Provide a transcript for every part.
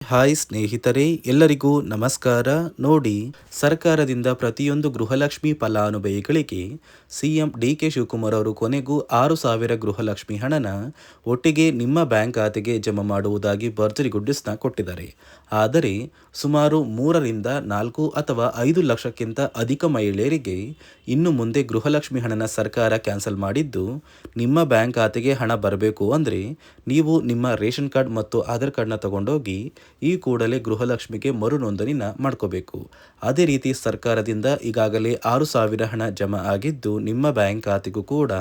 Hi ಸ್ನೇಹಿತರೆ, ಎಲ್ಲರಿಗೂ ನಮಸ್ಕಾರ. ನೋಡಿ, ಸರ್ಕಾರದಿಂದ ಪ್ರತಿಯೊಂದು ಗೃಹಲಕ್ಷ್ಮಿ ಫಲಾನುಭವಿಗಳಿಗೆ ಸಿಎಂ ಡಿ.ಕೆ. ಶಿವಕುಮಾರ್ ಅವರು ಕೊನೆಗೂ 6,000 ಗೃಹಲಕ್ಷ್ಮಿ ಹಣನ ಒಟ್ಟಿಗೆ ನಿಮ್ಮ ಬ್ಯಾಂಕ್ ಖಾತೆಗೆ ಜಮಾ ಮಾಡುವುದಾಗಿ ಭರ್ಜರಿ ಗುಡ್ಡಿಸ್ನ ಕೊಟ್ಟಿದ್ದಾರೆ. ಆದರೆ ಸುಮಾರು 3ರಿಂದ 4 ಅಥವಾ 5 ಲಕ್ಷಕ್ಕಿಂತ ಅಧಿಕ ಮಹಿಳೆಯರಿಗೆ ಇನ್ನು ಮುಂದೆ ಗೃಹಲಕ್ಷ್ಮಿ ಹಣನ ಸರ್ಕಾರ ಕ್ಯಾನ್ಸಲ್ ಮಾಡಿದ್ದು, ನಿಮ್ಮ ಬ್ಯಾಂಕ್ ಖಾತೆಗೆ ಹಣ ಬರಬೇಕು ಅಂದರೆ ನೀವು ನಿಮ್ಮ ರೇಷನ್ ಕಾರ್ಡ್ ಮತ್ತು ಆಧಾರ್ ಕಾರ್ಡ್ನ ತಗೊಂಡೋಗಿ ಈ ಕೂಡಲೇ ಗೃಹಲಕ್ಷ್ಮಿಗೆ ಮರು ನೋಂದಣಿನ ಮಾಡ್ಕೋಬೇಕು. ಅದೇ ರೀತಿ ಸರ್ಕಾರದಿಂದ ಈಗಾಗಲೇ 6,000 ಹಣ ಜಮಾ ಆಗಿದ್ದು ನಿಮ್ಮ ಬ್ಯಾಂಕ್ ಖಾತೆಗೂ ಕೂಡ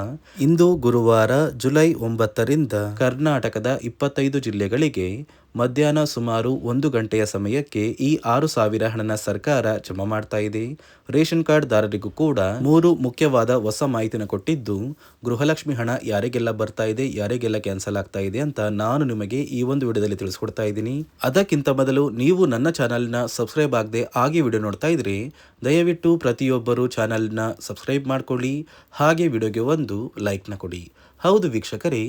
ಇಂದು ಗುರುವಾರ ಜುಲೈ 9ರಿಂದ ಕರ್ನಾಟಕದ 25 ಜಿಲ್ಲೆಗಳಿಗೆ ಮಧ್ಯಾಹ್ನ ಸುಮಾರು 1 ಗಂಟೆಯ ಸಮಯಕ್ಕೆ ಈ 6,000 ಹಣನ ಸರ್ಕಾರ ಜಮಾ ಮಾಡ್ತಾ ಇದೆ. ರೇಷನ್ ಕಾರ್ಡ್ ದಾರರಿಗೂ ಕೂಡ 3 ಮುಖ್ಯವಾದ ಹೊಸ ಮಾಹಿತಿನ ಕೊಟ್ಟಿದ್ದು, ಗೃಹಲಕ್ಷ್ಮಿ ಹಣ ಯಾರಿಗೆಲ್ಲ ಬರ್ತಾ ಇದೆ, ಯಾರಿಗೆಲ್ಲ ಕ್ಯಾನ್ಸಲ್ ಆಗ್ತಾ ಇದೆ ಅಂತ ನಾನು ನಿಮಗೆ ಈ ಒಂದು ವಿಡಿಯೋದಲ್ಲಿ ತಿಳಿಸ್ಕೊಡ್ತಾ ಇದ್ದೀನಿ. ಅದಕ್ಕಿಂತ ಮೊದಲು ನೀವು ನನ್ನ ಚಾನಲ್ನ ಸಬ್ಸ್ಕ್ರೈಬ್ ಆಗದೆ ಹಾಗೆ ವಿಡಿಯೋ ನೋಡ್ತಾ ಇದ್ರೆ ದಯವಿಟ್ಟು ಪ್ರತಿಯೊಬ್ಬರು ಚಾನಲ್ನ ಸಬ್ಸ್ಕ್ರೈಬ್ ಮಾಡ್ಕೊಳ್ಳಿ, ಹಾಗೆ ವಿಡಿಯೋಗೆ ಒಂದು ಲೈಕ್ನ ಕೊಡಿ. ಹೌದು ವೀಕ್ಷಕರೇ,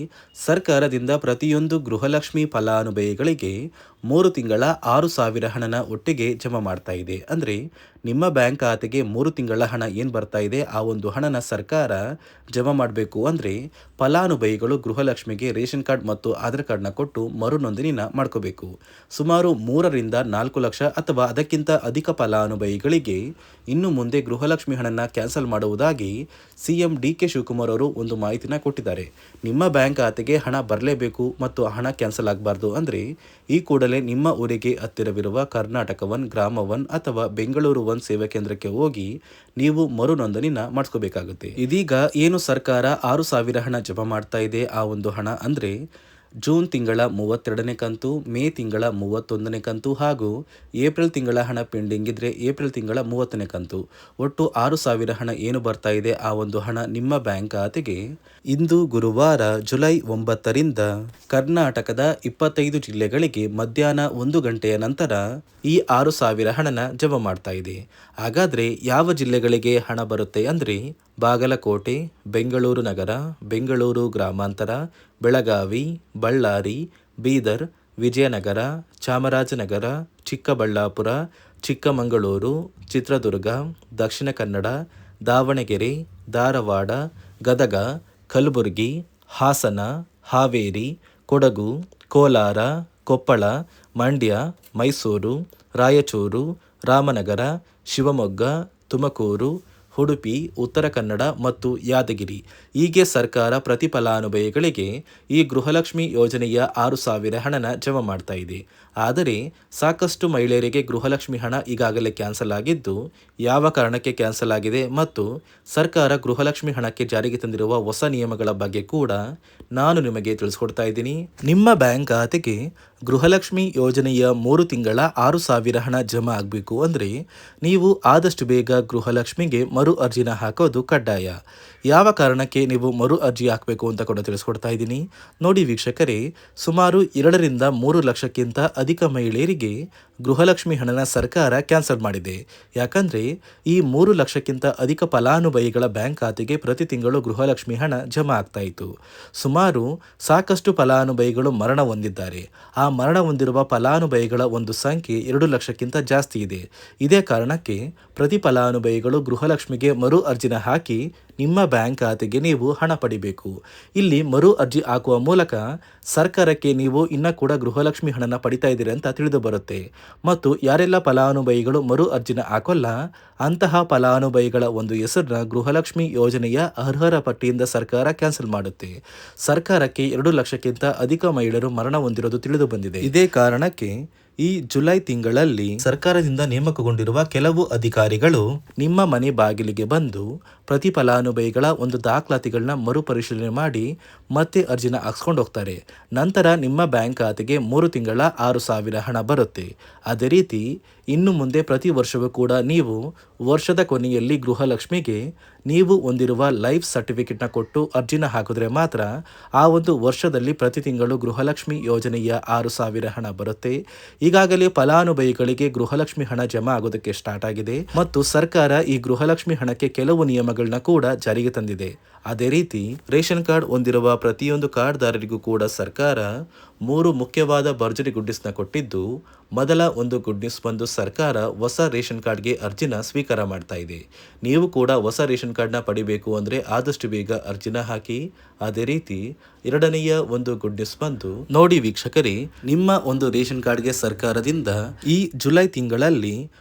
ಸರ್ಕಾರದಿಂದ ಪ್ರತಿಯೊಂದು ಗೃಹಲಕ್ಷ್ಮಿ ಫಲಾನುಭವಿಗಳಿಗೆ 3 ತಿಂಗಳ 6,000 ಹಣನ ಒಟ್ಟಿಗೆ ಜಮಾ ಮಾಡ್ತಾ ಇದೆ. ಅಂದರೆ ನಿಮ್ಮ ಬ್ಯಾಂಕ್ ಖಾತೆಗೆ 3 ತಿಂಗಳ ಹಣ ಏನು ಬರ್ತಾ ಇದೆ ಆ ಒಂದು ಹಣನ ಸರ್ಕಾರ ಜಮಾ ಮಾಡಬೇಕು ಅಂದರೆ ಫಲಾನುಭವಿಗಳು ಗೃಹಲಕ್ಷ್ಮಿಗೆ ರೇಷನ್ ಕಾರ್ಡ್ ಮತ್ತು ಆಧಾರ್ ಕಾರ್ಡ್ನ ಕೊಟ್ಟು ಮರು ನೋಂದಣಿನ ಮಾಡ್ಕೋಬೇಕು. ಸುಮಾರು 3ರಿಂದ 4 ಲಕ್ಷ ಅಥವಾ ಅದಕ್ಕಿಂತ ಅಧಿಕ ಫಲಾನುಭವಿಗಳಿಗೆ ಇನ್ನು ಮುಂದೆ ಗೃಹಲಕ್ಷ್ಮಿ ಹಣನ ಕ್ಯಾನ್ಸಲ್ ಮಾಡುವುದಾಗಿ ಸಿಎಂ ಡಿ.ಕೆ. ಶಿವಕುಮಾರ್ ಅವರು ಒಂದು ಮಾಹಿತಿನ ಕೊಟ್ಟಿದ್ದಾರೆ. ನಿಮ್ಮ ಬ್ಯಾಂಕ್ ಖಾತೆಗೆ ಹಣ ಬರಲೇಬೇಕು ಮತ್ತು ಹಣ ಕ್ಯಾನ್ಸಲ್ ಆಗಬಾರ್ದು ಅಂದರೆ ಈ ಕೂಡಲೇ ನಿಮ್ಮ ಊರಿಗೆ ಹತ್ತಿರವಿರುವ ಕರ್ನಾಟಕ ಒನ್, ಗ್ರಾಮ ಒನ್ ಅಥವಾ ಬೆಂಗಳೂರು ಒನ್ ಸೇವಾ ಕೇಂದ್ರಕ್ಕೆ ಹೋಗಿ ನೀವು ಮರು ನೋಂದಣಿನ ಮಾಡಿಸ್ಕೋಬೇಕಾಗುತ್ತೆ. ಇದೀಗ ಏನು ಸರ್ಕಾರ 6,000 ಹಣ ಜಮಾ ಮಾಡ್ತಾ ಇದೆ ಆ ಒಂದು ಹಣ ಅಂದರೆ ಜೂನ್ ತಿಂಗಳ 32ನೇ ಕಂತು, ಮೇ ತಿಂಗಳ 31ನೇ ಕಂತು ಹಾಗೂ ಏಪ್ರಿಲ್ ತಿಂಗಳ ಹಣ ಪೆಂಡಿಂಗ್ ಇದ್ರೆ ಏಪ್ರಿಲ್ ತಿಂಗಳ 30ನೇ ಕಂತು, ಒಟ್ಟು 6,000 ಹಣ ಏನು ಬರ್ತಾ ಇದೆ ಆ ಒಂದು ಹಣ ನಿಮ್ಮ ಬ್ಯಾಂಕ್ ಖಾತೆಗೆ ಇಂದು ಗುರುವಾರ ಜುಲೈ 9ರಿಂದ ಕರ್ನಾಟಕದ 25 ಜಿಲ್ಲೆಗಳಿಗೆ ಮಧ್ಯಾಹ್ನ 1 ಗಂಟೆಯ ನಂತರ ಈ 6,000 ಹಣನ ಜಮಾ ಮಾಡ್ತಾ ಇದೆ. ಹಾಗಾದರೆ ಯಾವ ಜಿಲ್ಲೆಗಳಿಗೆ ಹಣ ಬರುತ್ತೆ ಅಂದರೆ ಬಾಗಲಕೋಟೆ, ಬೆಂಗಳೂರು ನಗರ, ಬೆಂಗಳೂರು ಗ್ರಾಮಾಂತರ, ಬೆಳಗಾವಿ, ಬಳ್ಳಾರಿ, ಬೀದರ್, ವಿಜಯನಗರ, ಚಾಮರಾಜನಗರ, ಚಿಕ್ಕಬಳ್ಳಾಪುರ, ಚಿಕ್ಕಮಗಳೂರು, ಚಿತ್ರದುರ್ಗ, ದಕ್ಷಿಣ ಕನ್ನಡ, ದಾವಣಗೆರೆ, ಧಾರವಾಡ, ಗದಗ, ಕಲಬುರಗಿ, ಹಾಸನ, ಹಾವೇರಿ, ಕೊಡಗು, ಕೋಲಾರ, ಕೊಪ್ಪಳ, ಮಂಡ್ಯ, ಮೈಸೂರು, ರಾಯಚೂರು, ರಾಮನಗರ, ಶಿವಮೊಗ್ಗ, ತುಮಕೂರು, ಉಡುಪಿ, ಉತ್ತರ ಕನ್ನಡ ಮತ್ತು ಯಾದಗಿರಿ ಹೀಗೆ ಸರ್ಕಾರ ಪ್ರತಿ ಫಲಾನುಭವಿಗಳಿಗೆ ಈ ಗೃಹಲಕ್ಷ್ಮಿ ಯೋಜನೆಯ 6,000 ಹಣನ ಜಮಾ ಮಾಡ್ತಾ ಇದೆ. ಆದರೆ ಸಾಕಷ್ಟು ಮಹಿಳೆಯರಿಗೆ ಗೃಹಲಕ್ಷ್ಮಿ ಹಣ ಈಗಾಗಲೇ ಕ್ಯಾನ್ಸಲ್ ಆಗಿದ್ದು, ಯಾವ ಕಾರಣಕ್ಕೆ ಕ್ಯಾನ್ಸಲ್ ಆಗಿದೆ ಮತ್ತು ಸರ್ಕಾರ ಗೃಹಲಕ್ಷ್ಮಿ ಹಣಕ್ಕೆ ಜಾರಿಗೆ ತಂದಿರುವ ಹೊಸ ನಿಯಮಗಳ ಬಗ್ಗೆ ಕೂಡ ನಾನು ನಿಮಗೆ ತಿಳಿಸ್ಕೊಡ್ತಾ ಇದ್ದೀನಿ. ನಿಮ್ಮ ಬ್ಯಾಂಕ್ ಖಾತೆಗೆ ಗೃಹಲಕ್ಷ್ಮಿ ಯೋಜನೆಯ 3 ತಿಂಗಳ 6,000 ಹಣ ಜಮಾ ಆಗಬೇಕು ಅಂದರೆ ನೀವು ಆದಷ್ಟು ಬೇಗ ಗೃಹಲಕ್ಷ್ಮಿಗೆ ಮರು ಅರ್ಜಿನ ಹಾಕೋದು ಕಡ್ಡಾಯ. ಯಾವ ಕಾರಣಕ್ಕೆ ನೀವು ಮರು ಅರ್ಜಿ ಹಾಕಬೇಕು ಅಂತ ಕೂಡ ತಿಳಿಸ್ಕೊಡ್ತಾ ಇದ್ದೀನಿ. ನೋಡಿ ವೀಕ್ಷಕರೇ, ಸುಮಾರು 2ರಿಂದ 3 ಲಕ್ಷಕ್ಕಿಂತ ಅಧಿಕ ಮಹಿಳೆಯರಿಗೆ ಗೃಹಲಕ್ಷ್ಮಿ ಹಣನ ಸರ್ಕಾರ ಕ್ಯಾನ್ಸಲ್ ಮಾಡಿದೆ. ಯಾಕಂದರೆ ಈ 3 ಲಕ್ಷಕ್ಕಿಂತ ಅಧಿಕ ಫಲಾನುಭವಿಗಳ ಬ್ಯಾಂಕ್ ಖಾತೆಗೆ ಪ್ರತಿ ತಿಂಗಳು ಗೃಹಲಕ್ಷ್ಮಿ ಹಣ ಜಮಾ ಆಗ್ತಾ ಇತ್ತು. ಸುಮಾರು ಸಾಕಷ್ಟು ಫಲಾನುಭವಿಗಳು ಮರಣ ಹೊಂದಿದ್ದಾರೆ. ಆ ಮರಣ ಹೊಂದಿರುವ ಫಲಾನುಭವಿಗಳ ಒಂದು ಸಂಖ್ಯೆ 2 ಲಕ್ಷಕ್ಕಿಂತ ಜಾಸ್ತಿ ಇದೆ. ಇದೇ ಕಾರಣಕ್ಕೆ ಪ್ರತಿ ಫಲಾನುಭವಿಗಳು ಗೃಹಲಕ್ಷ್ಮಿಗೆ ಮರು ಅರ್ಜಿನ ಹಾಕಿ ನಿಮ್ಮ ಬ್ಯಾಂಕ್ ಖಾತೆಗೆ ನೀವು ಹಣ ಪಡಿಬೇಕು. ಇಲ್ಲಿ ಮರು ಅರ್ಜಿ ಹಾಕುವ ಮೂಲಕ ಸರ್ಕಾರಕ್ಕೆ ನೀವು ಇನ್ನೂ ಕೂಡ ಗೃಹಲಕ್ಷ್ಮಿ ಹಣನ ಪಡಿತಾ ಇದ್ದೀರಿ ಅಂತ ತಿಳಿದು ಬರುತ್ತೆ. ಮತ್ತು ಯಾರೆಲ್ಲ ಫಲಾನುಭವಿಗಳು ಮರು ಅರ್ಜಿನ ಹಾಕೋಲ್ಲ ಅಂತಹ ಫಲಾನುಭವಿಗಳ ಒಂದು ಹೆಸರನ್ನ ಗೃಹಲಕ್ಷ್ಮಿ ಯೋಜನೆಯ ಅರ್ಹರ ಪಟ್ಟಿಯಿಂದ ಸರ್ಕಾರ ಕ್ಯಾನ್ಸಲ್ ಮಾಡುತ್ತೆ. ಸರ್ಕಾರಕ್ಕೆ 2 ಲಕ್ಷಕ್ಕಿಂತ ಅಧಿಕ ಮಹಿಳೆಯರು ಮರಣ ಹೊಂದಿರೋದು ತಿಳಿದು ಬಂದಿದೆ. ಇದೇ ಕಾರಣಕ್ಕೆ ಈ ಜುಲೈ ತಿಂಗಳಲ್ಲಿ ಸರ್ಕಾರದಿಂದ ನೇಮಕಗೊಂಡಿರುವ ಕೆಲವು ಅಧಿಕಾರಿಗಳು ನಿಮ್ಮ ಮನೆ ಬಾಗಿಲಿಗೆ ಬಂದು ಪ್ರತಿ ಫಲಾನುಭವಿಗಳ ಒಂದು ದಾಖಲಾತಿಗಳನ್ನ ಮರುಪರಿಶೀಲನೆ ಮಾಡಿ ಮತ್ತೆ ಅರ್ಜಿನ ಹಾಕ್ಸ್ಕೊಂಡು ಹೋಗ್ತಾರೆ. ನಂತರ ನಿಮ್ಮ ಬ್ಯಾಂಕ್ ಖಾತೆಗೆ 3 ತಿಂಗಳ 6,000 ಹಣ ಬರುತ್ತೆ. ಅದೇ ರೀತಿ ಇನ್ನು ಮುಂದೆ ಪ್ರತಿ ವರ್ಷವೂ ಕೂಡ ನೀವು ವರ್ಷದ ಕೊನೆಯಲ್ಲಿ ಗೃಹಲಕ್ಷ್ಮಿಗೆ ನೀವು ಹೊಂದಿರುವ ಲೈಫ್ ಸರ್ಟಿಫಿಕೇಟ್ನ ಕೊಟ್ಟು ಅರ್ಜಿನ ಹಾಕಿದ್ರೆ ಮಾತ್ರ ಆ ಒಂದು ವರ್ಷದಲ್ಲಿ ಪ್ರತಿ ತಿಂಗಳು ಗೃಹಲಕ್ಷ್ಮಿ ಯೋಜನೆಯ 6,000 ಹಣ ಬರುತ್ತೆ. ಈಗಾಗಲೇ ಫಲಾನುಭವಿಗಳಿಗೆ ಗೃಹಲಕ್ಷ್ಮಿ ಹಣ ಜಮಾ ಆಗೋದಕ್ಕೆ ಸ್ಟಾರ್ಟ್ ಆಗಿದೆ ಮತ್ತು ಸರ್ಕಾರ ಈ ಗೃಹಲಕ್ಷ್ಮಿ ಹಣಕ್ಕೆ ಕೆಲವು ನಿಯಮಗಳನ್ನ ಕೂಡ ಜಾರಿಗೆ ತಂದಿದೆ. ಅದೇ ರೀತಿ ರೇಷನ್ ಕಾರ್ಡ್ ಹೊಂದಿರುವ ಪ್ರತಿಯೊಂದು ಕಾರ್ಡ್ದಾರರಿಗೂ ಕೂಡ ಸರ್ಕಾರ 3 ಮುಖ್ಯವಾದ ಭರ್ಜರಿ ಗುಡ್ಡಿಸ್ನ ಕೊಟ್ಟಿದ್ದು, ಮೊದಲ ಒಂದು ಗುಡ್ ನ್ಯೂಸ್ ಬಂದು ಸರ್ಕಾರ ಹೊಸ ರೇಷನ್ ಕಾರ್ಡ್ಗೆ ಅರ್ಜಿನ ಸ್ವೀಕಾರ ಮಾಡ್ತಾ ಇದೆ. ನೀವು ಕೂಡ ಹೊಸ ರೇಷನ್ ಕಾರ್ಡ್ನ ಪಡಿಬೇಕು ಅಂದರೆ ಆದಷ್ಟು ಬೇಗ ಅರ್ಜಿನ ಹಾಕಿ. ಅದೇ ರೀತಿ ಎರಡನೆಯ ಒಂದು ಗುಡ್ ನ್ಯೂಸ್ ಬಂದು ನೋಡಿ ವೀಕ್ಷಕರೇ, ನಿಮ್ಮ ಒಂದು ರೇಷನ್ ಕಾರ್ಡ್ಗೆ ಸರ್ಕಾರದಿಂದ ಈ ಜುಲೈ ತಿಂಗಳಲ್ಲಿ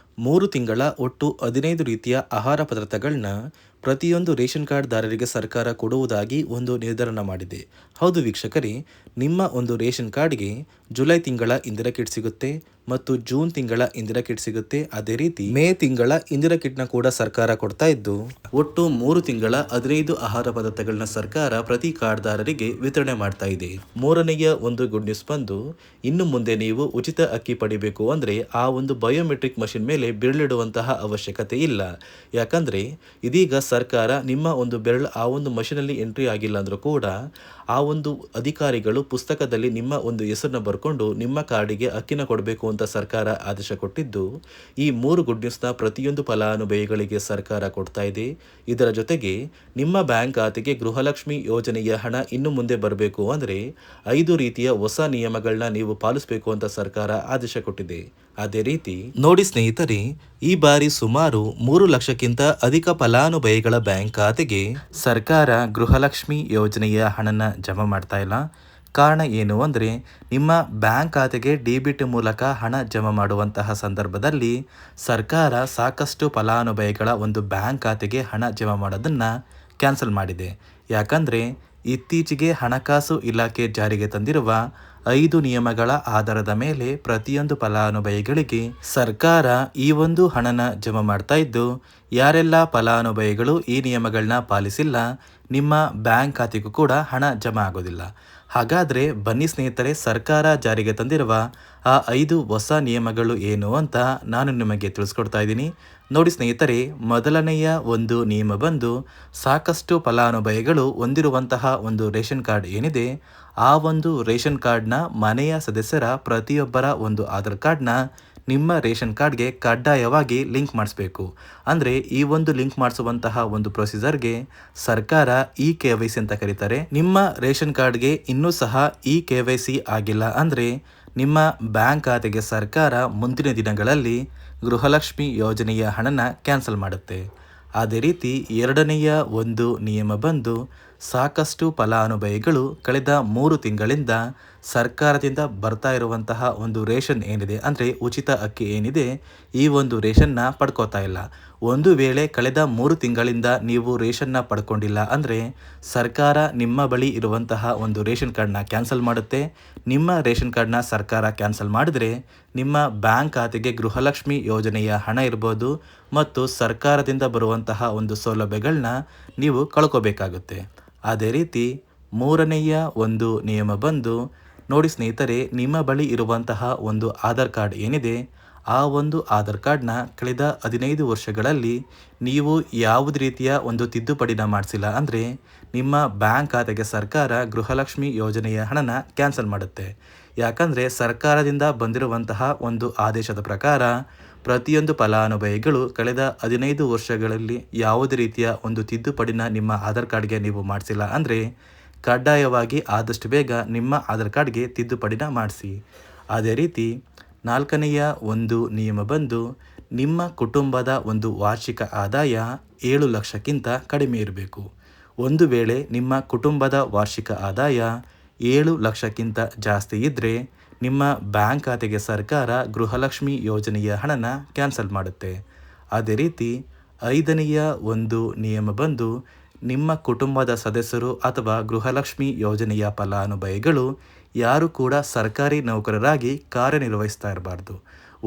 3 ತಿಂಗಳ ಒಟ್ಟು 15 ರೀತಿಯ ಆಹಾರ ಪದಾರ್ಥಗಳನ್ನ ಪ್ರತಿಯೊಂದು ರೇಷನ್ ಕಾರ್ಡ್ದಾರರಿಗೆ ಸರ್ಕಾರ ಕೊಡುವುದಾಗಿ ಒಂದು ನಿರ್ಧಾರ ಮಾಡಿದೆ. ಹೌದು ವೀಕ್ಷಕರೇ, ನಿಮ್ಮ ಒಂದು ರೇಷನ್ ಕಾರ್ಡ್ಗೆ ಜುಲೈ ತಿಂಗಳ ಇಂದಿರಾ ಕಿಟ್ ಸಿಗುತ್ತೆ ಮತ್ತು ಜೂನ್ ತಿಂಗಳ ಇಂದಿರಾ ಕಿಟ್ ಸಿಗುತ್ತೆ. ಅದೇ ರೀತಿ ಮೇ ತಿಂಗಳ ಇಂದಿರಾ ಕಿಟ್ನ ಕೂಡ ಸರ್ಕಾರ ಕೊಡ್ತಾ ಇದ್ದು ಒಟ್ಟು 3 ತಿಂಗಳ 15 ಆಹಾರ ಪದಾರ್ಥಗಳನ್ನ ಸರ್ಕಾರ ಪ್ರತಿ ಕಾರ್ಡ್ದಾರರಿಗೆ ವಿತರಣೆ ಮಾಡ್ತಾ ಇದೆ. ಮೂರನೆಯ ಒಂದು ಗುಡ್ ನ್ಯೂಸ್ ಬಂದು ಇನ್ನು ಮುಂದೆ ನೀವು ಉಚಿತ ಅಕ್ಕಿ ಪಡಿಬೇಕು ಅಂದರೆ ಆ ಒಂದು ಬಯೋಮೆಟ್ರಿಕ್ ಮಷಿನ್ ಮೇಲೆ ಬೆರಳಿಡುವಂತಹ ಅವಶ್ಯಕತೆ ಇಲ್ಲ. ಯಾಕಂದ್ರೆ ಇದೀಗ ಸರ್ಕಾರ ನಿಮ್ಮ ಒಂದು ಬೆರಳು ಆ ಒಂದು ಮಷಿನಲ್ಲಿ ಎಂಟ್ರಿ ಆಗಿಲ್ಲ ಅಂದ್ರೂ ಕೂಡ ಆ ಒಂದು ಅಧಿಕಾರಿಗಳು ಪುಸ್ತಕದಲ್ಲಿ ನಿಮ್ಮ ಒಂದು ಹೆಸರನ್ನ ಬರ್ಕೊಂಡು ನಿಮ್ಮ ಕಾರ್ಡಿಗೆ ಅಕ್ಕಿನ ಕೊಡಬೇಕು ಅಂತ ಸರ್ಕಾರ ಆದೇಶ ಕೊಟ್ಟಿದ್ದು, ಈ 3 ಗುಡ್ ನ್ಯೂಸ್ನ ಪ್ರತಿಯೊಂದು ಫಲಾನುಭವಿಗಳಿಗೆ ಸರ್ಕಾರ ಕೊಡ್ತಾ ಇದೆ. ಇದರ ಜೊತೆಗೆ ನಿಮ್ಮ ಬ್ಯಾಂಕ್ ಖಾತೆಗೆ ಗೃಹಲಕ್ಷ್ಮಿ ಯೋಜನೆಯ ಹಣ ಇನ್ನು ಮುಂದೆ ಬರಬೇಕು ಅಂದರೆ 5 ರೀತಿಯ ಹೊಸ ನಿಯಮಗಳನ್ನ ನೀವು ಪಾಲಿಸಬೇಕು ಅಂತ ಸರ್ಕಾರ ಆದೇಶ ಕೊಟ್ಟಿದೆ. ಅದೇ ರೀತಿ ನೋಡಿ ಸ್ನೇಹಿತರೆ, ಈ ಬಾರಿ ಸುಮಾರು 3 ಲಕ್ಷಕ್ಕಿಂತ ಅಧಿಕ ಫಲಾನುಭವಿಗಳ ಬ್ಯಾಂಕ್ ಖಾತೆಗೆ ಸರ್ಕಾರ ಗೃಹಲಕ್ಷ್ಮಿ ಯೋಜನೆಯ ಹಣನ ಜಮಾ ಮಾಡ್ತಾ ಇಲ್ಲ. ಕಾರಣ ಏನು ಅಂದರೆ ನಿಮ್ಮ ಬ್ಯಾಂಕ್ ಖಾತೆಗೆ ಡೆಬಿಟ್ ಮೂಲಕ ಹಣ ಜಮಾ ಮಾಡುವಂತಹ ಸಂದರ್ಭದಲ್ಲಿ ಸರ್ಕಾರ ಸಾಕಷ್ಟು ಫಲಾನುಭವಿಗಳ ಒಂದು ಬ್ಯಾಂಕ್ ಖಾತೆಗೆ ಹಣ ಜಮಾ ಮಾಡೋದನ್ನು ಕ್ಯಾನ್ಸಲ್ ಮಾಡಿದೆ. ಯಾಕಂದರೆ ಇತ್ತೀಚೆಗೆ ಹಣಕಾಸು ಇಲಾಖೆ ಜಾರಿಗೆ ತಂದಿರುವ 5 ನಿಯಮಗಳ ಆಧಾರದ ಮೇಲೆ ಪ್ರತಿಯೊಂದು ಫಲಾನುಭವಿಗಳಿಗೆ ಸರ್ಕಾರ ಈ ಒಂದು ಹಣನ ಜಮಾ ಮಾಡ್ತಾ ಇದ್ದು, ಯಾರೆಲ್ಲ ಫಲಾನುಭವಿಗಳು ಈ ನಿಯಮಗಳನ್ನ ಪಾಲಿಸಿಲ್ಲ ನಿಮ್ಮ ಬ್ಯಾಂಕ್ ಖಾತೆಗೂ ಕೂಡ ಹಣ ಜಮಾ ಆಗೋದಿಲ್ಲ. ಹಾಗಾದರೆ ಬನ್ನಿ ಸ್ನೇಹಿತರೆ, ಸರ್ಕಾರ ಜಾರಿಗೆ ತಂದಿರುವ ಆ 5 ಹೊಸ ನಿಯಮಗಳು ಏನು ಅಂತ ನಾನು ನಿಮಗೆ ತಿಳಿಸ್ಕೊಡ್ತಾ ಇದ್ದೀನಿ. ನೋಡಿ ಸ್ನೇಹಿತರೆ, ಮೊದಲನೆಯ ಒಂದು ನಿಯಮ ಬಂದು ಸಾಕಷ್ಟು ಫಲಾನುಭವಿಗಳು ಹೊಂದಿರುವಂತಹ ಒಂದು ರೇಷನ್ ಕಾರ್ಡ್ ಏನಿದೆ ಆ ಒಂದು ರೇಷನ್ ಕಾರ್ಡ್ನ ಮನೆಯ ಸದಸ್ಯರ ಪ್ರತಿಯೊಬ್ಬರ ಒಂದು ಆಧಾರ್ ಕಾರ್ಡ್ನ ನಿಮ್ಮ ರೇಷನ್ ಕಾರ್ಡ್ಗೆ ಕಡ್ಡಾಯವಾಗಿ ಲಿಂಕ್ ಮಾಡಿಸ್ಬೇಕು. ಅಂದರೆ ಈ ಒಂದು ಲಿಂಕ್ ಮಾಡಿಸುವಂತಹ ಒಂದು ಪ್ರೊಸೀಜರ್ಗೆ ಸರ್ಕಾರ KYC ಅಂತ ಕರೀತಾರೆ. ನಿಮ್ಮ ರೇಷನ್ ಕಾರ್ಡ್ಗೆ ಇನ್ನೂ ಸಹ KYC ಆಗಿಲ್ಲ ಅಂದರೆ ನಿಮ್ಮ ಬ್ಯಾಂಕ್ ಖಾತೆಗೆ ಸರ್ಕಾರ ಮುಂದಿನ ದಿನಗಳಲ್ಲಿ ಗೃಹಲಕ್ಷ್ಮಿ ಯೋಜನೆಯ ಹಣನ ಕ್ಯಾನ್ಸಲ್ ಮಾಡುತ್ತೆ. ಅದೇ ರೀತಿ ಎರಡನೆಯ ಒಂದು ನಿಯಮ ಬಂದು ಸಾಕಷ್ಟು ಫಲಾನುಭವಿಗಳು ಕಳೆದ 3 ತಿಂಗಳಿಂದ ಸರ್ಕಾರದಿಂದ ಬರ್ತಾ ಇರುವಂತಹ ಒಂದು ರೇಷನ್ ಏನಿದೆ ಅಂದರೆ ಉಚಿತ ಅಕ್ಕಿ ಏನಿದೆ ಈ ಒಂದು ರೇಷನ್ನ ಪಡ್ಕೋತಾ ಇಲ್ಲ. ಒಂದು ವೇಳೆ ಕಳೆದ 3 ತಿಂಗಳಿಂದ ನೀವು ರೇಷನ್ನ ಪಡ್ಕೊಂಡಿಲ್ಲ ಅಂದರೆ ಸರ್ಕಾರ ನಿಮ್ಮ ಬಳಿ ಇರುವಂತಹ ಒಂದು ರೇಷನ್ ಕಾರ್ಡ್ನ ಕ್ಯಾನ್ಸಲ್ ಮಾಡುತ್ತೆ. ನಿಮ್ಮ ರೇಷನ್ ಕಾರ್ಡ್ನ ಸರ್ಕಾರ ಕ್ಯಾನ್ಸಲ್ ಮಾಡಿದರೆ ನಿಮ್ಮ ಬ್ಯಾಂಕ್ ಖಾತೆಗೆ ಗೃಹಲಕ್ಷ್ಮಿ ಯೋಜನೆಯ ಹಣ ಇರ್ಬೋದು ಮತ್ತು ಸರ್ಕಾರದಿಂದ ಬರುವಂತಹ ಒಂದು ಸೌಲಭ್ಯಗಳನ್ನ ನೀವು ಕಳ್ಕೋಬೇಕಾಗುತ್ತೆ. ಅದೇ ರೀತಿ ಮೂರನೆಯ ಒಂದು ನಿಯಮ ಬಂದು ನೋಡಿ ಸ್ನೇಹಿತರೆ, ನಿಮ್ಮ ಬಳಿ ಇರುವಂತಹ ಒಂದು ಆಧಾರ್ ಕಾರ್ಡ್ ಏನಿದೆ ಆ ಒಂದು ಆಧಾರ್ ಕಾರ್ಡ್ನ ಕಳೆದ 15 ವರ್ಷಗಳಲ್ಲಿ ನೀವು ಯಾವುದೇ ರೀತಿಯ ಒಂದು ತಿದ್ದುಪಡಿನ ಮಾಡಿಸಿಲ್ಲ ಅಂದರೆ ನಿಮ್ಮ ಬ್ಯಾಂಕ್ ಖಾತೆಗೆ ಸರ್ಕಾರ ಗೃಹಲಕ್ಷ್ಮಿ ಯೋಜನೆಯ ಹಣನ ಕ್ಯಾನ್ಸಲ್ ಮಾಡುತ್ತೆ. ಯಾಕಂದರೆ ಸರ್ಕಾರದಿಂದ ಬಂದಿರುವಂತಹ ಒಂದು ಆದೇಶದ ಪ್ರಕಾರ ಪ್ರತಿಯೊಂದು ಫಲಾನುಭವಿಗಳು ಕಳೆದ 15 ವರ್ಷಗಳಲ್ಲಿ ಯಾವುದೇ ರೀತಿಯ ಒಂದು ತಿದ್ದುಪಡಿನ ನಿಮ್ಮ ಆಧಾರ್ ಕಾರ್ಡ್ಗೆ ನೀವು ಮಾಡಿಸಿಲ್ಲ ಅಂದರೆ ಕಡ್ಡಾಯವಾಗಿ ಆದಷ್ಟು ಬೇಗ ನಿಮ್ಮ ಆಧಾರ್ ಕಾರ್ಡ್ಗೆ ತಿದ್ದುಪಡಿನ ಮಾಡಿಸಿ. ಅದೇ ರೀತಿ ನಾಲ್ಕನೆಯ ಒಂದು ನಿಯಮ ಬಂದು ನಿಮ್ಮ ಕುಟುಂಬದ ಒಂದು ವಾರ್ಷಿಕ ಆದಾಯ 7 ಲಕ್ಷಕ್ಕಿಂತ ಕಡಿಮೆ ಇರಬೇಕು. ಒಂದು ವೇಳೆ ನಿಮ್ಮ ಕುಟುಂಬದ ವಾರ್ಷಿಕ ಆದಾಯ 7 ಲಕ್ಷಕ್ಕಿಂತ ಜಾಸ್ತಿ ಇದ್ದರೆ ನಿಮ್ಮ ಬ್ಯಾಂಕ್ ಖಾತೆಗೆ ಸರ್ಕಾರ ಗೃಹಲಕ್ಷ್ಮಿ ಯೋಜನೆಯ ಹಣನ ಕ್ಯಾನ್ಸಲ್ ಮಾಡುತ್ತೆ. ಅದೇ ರೀತಿ ಐದನೆಯ ಒಂದು ನಿಯಮ ಬಂದು ನಿಮ್ಮ ಕುಟುಂಬದ ಸದಸ್ಯರು ಅಥವಾ ಗೃಹಲಕ್ಷ್ಮಿ ಯೋಜನೆಯ ಫಲಾನುಭವಿಗಳು ಯಾರು ಕೂಡ ಸರ್ಕಾರಿ ನೌಕರರಾಗಿ ಕಾರ್ಯನಿರ್ವಹಿಸ್ತಾ ಇರಬಾರ್ದು.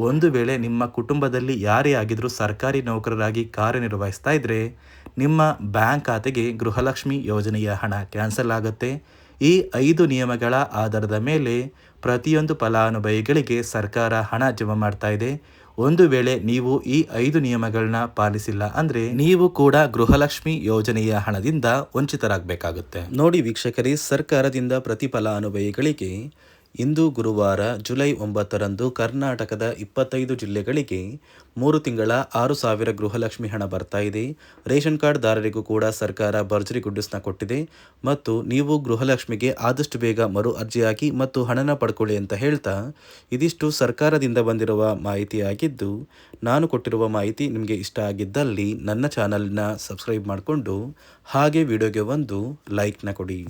ಒಂದು ವೇಳೆ ನಿಮ್ಮ ಕುಟುಂಬದಲ್ಲಿ ಯಾರೇ ಆಗಿದ್ರೂ ಸರ್ಕಾರಿ ನೌಕರರಾಗಿ ಕಾರ್ಯನಿರ್ವಹಿಸ್ತಾ ಇದ್ದರೆ ನಿಮ್ಮ ಬ್ಯಾಂಕ್ ಖಾತೆಗೆ ಗೃಹಲಕ್ಷ್ಮಿ ಯೋಜನೆಯ ಹಣ ಕ್ಯಾನ್ಸಲ್ ಆಗುತ್ತೆ. ಈ 5 ನಿಯಮಗಳ ಆಧಾರದ ಮೇಲೆ ಪ್ರತಿಯೊಂದು ಫಲಾನುಭವಿಗಳಿಗೆ ಸರ್ಕಾರ ಹಣ ಜಮಾ ಮಾಡ್ತಾ ಇದೆ. ಒಂದು ವೇಳೆ ನೀವು ಈ 5 ನಿಯಮಗಳನ್ನ ಪಾಲಿಸಿಲ್ಲ ಅಂದರೆ ನೀವು ಕೂಡ ಗೃಹಲಕ್ಷ್ಮಿ ಯೋಜನೆಯ ಹಣದಿಂದ ವಂಚಿತರಾಗಬೇಕಾಗುತ್ತೆ. ನೋಡಿ ವೀಕ್ಷಕರೇ, ಸರ್ಕಾರದಿಂದ ಪ್ರತಿ ಫಲಾನುಭವಿಗಳಿಗೆ ಇಂದು ಗುರುವಾರ ಜುಲೈ 9ರಂದು ಕರ್ನಾಟಕದ 25 ಜಿಲ್ಲೆಗಳಿಗೆ 3 ತಿಂಗಳ 6,000 ಗೃಹಲಕ್ಷ್ಮಿ ಹಣ ಬರ್ತಾ ಇದೆ. ರೇಷನ್ ಕಾರ್ಡ್ದಾರರಿಗೂ ಕೂಡ ಸರ್ಕಾರ ಭರ್ಜರಿ ಗುಡ್ಡಿಸ್ನ ಕೊಟ್ಟಿದೆ ಮತ್ತು ನೀವು ಗೃಹಲಕ್ಷ್ಮಿಗೆ ಆದಷ್ಟು ಬೇಗ ಮರು ಅರ್ಜಿ ಹಾಕಿ ಮತ್ತು ಹಣನ ಪಡ್ಕೊಳ್ಳಿ ಅಂತ ಹೇಳ್ತಾ ಇದಿಷ್ಟು ಸರ್ಕಾರದಿಂದ ಬಂದಿರುವ ಮಾಹಿತಿಯಾಗಿದ್ದು, ನಾನು ಕೊಟ್ಟಿರುವ ಮಾಹಿತಿ ನಿಮಗೆ ಇಷ್ಟ ಆಗಿದ್ದಲ್ಲಿ ನನ್ನ ಚಾನಲ್ನ ಸಬ್ಸ್ಕ್ರೈಬ್ ಮಾಡಿಕೊಂಡು ಹಾಗೆ ವಿಡಿಯೋಗೆ ಒಂದು ಲೈಕ್ನ ಕೊಡಿ.